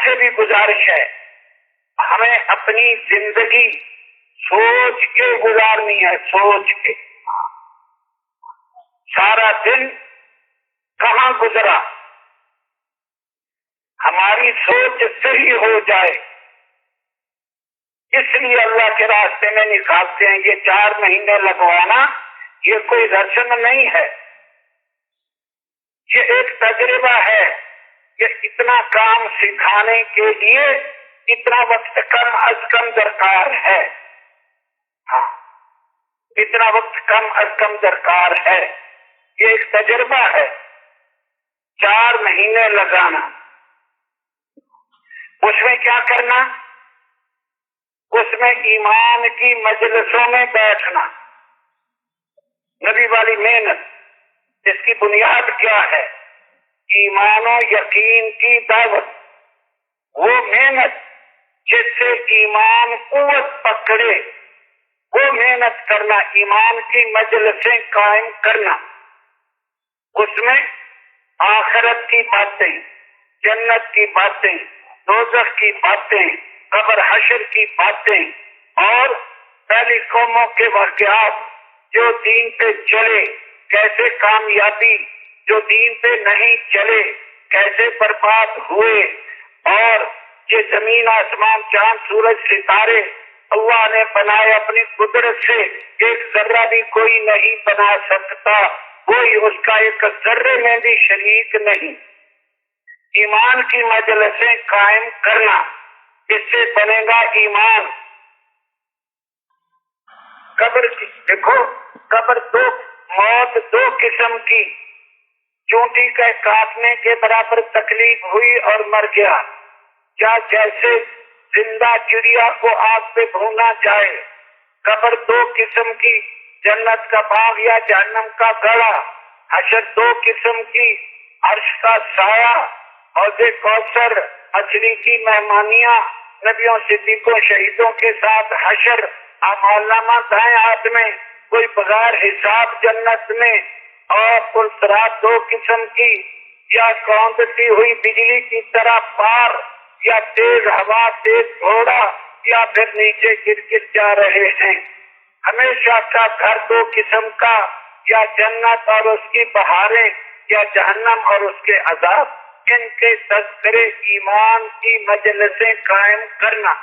سے بھی گزارش ہے، ہمیں اپنی زندگی سوچ کے گزارنی ہے، سوچ کے۔ سارا دن کہاں گزرا، ہماری سوچ صحیح ہو جائے، اس لیے اللہ کے راستے میں نکالتے ہیں۔ یہ 4 مہینے لگوانا یہ کوئی رسم نہیں ہے، یہ ایک تجربہ ہے کہ اتنا کام سکھانے کے لیے اتنا وقت کم از کم درکار ہے۔ ہاں، اتنا وقت کم از کم درکار ہے، یہ ایک تجربہ ہے۔ 4 مہینے لگانا، اس میں کیا کرنا؟ اس میں ایمان کی مجلسوں میں بیٹھنا، نبی والی محنت۔ اس کی بنیاد کیا ہے؟ ایمان و یقین کی دعوت، وہ محنت جس سے ایمان قوت پکڑے، وہ محنت کرنا، ایمان کی مجلسیں قائم کرنا۔ اس میں آخرت کی باتیں، جنت کی باتیں، دوزخ کی باتیں، قبر حشر کی باتیں، اور پہلی قوموں کے واقعات، جو دین پہ چلے کیسے کامیابی، جو دین پہ نہیں چلے کیسے برباد ہوئے، اور یہ زمین آسمان چاند سورج ستارے اللہ نے بنائے اپنی قدرت سے، ایک ذرہ بھی کوئی نہیں بنا سکتا، کوئی اس کا ایک ذرے میں بھی شریک نہیں۔ ایمان کی مجلسیں قائم کرنا، اس سے بنے گا ایمان۔ قبر کی دیکھو، قبر موت 2 قسم کی، چونٹی کے کاٹنے کے برابر تکلیف ہوئی اور مر گیا، کیا جیسے زندہ چڑیا کو آگ پہ بھونا جائے۔ قبر 2 قسم کی، جنت کا باغ یا جہنم کا گڑھا۔ حشر 2 قسم کی، عرش کا سایہ، حوض کوثر، مچھلی کی مہمانیاں، نبیوں صدیقوں شہیدوں کے ساتھ حشر، اعمالنامہ دائیں ہاتھ میں، کوئی بغیر حساب جنت میں۔ اور پلسرات 2 قسم کی، یا کونپتی ہوئی بجلی کی طرح پار، یا تیز ہوا تیز گھوڑا، یا پھر نیچے گر گر جا رہے ہیں۔ ہمیشہ کا گھر 2 قسم کا، یا جنت اور اس کی بہاریں، یا جہنم اور اس کے عذاب۔ ان کے تذکرے ایمان کی مجلسیں قائم کرنا۔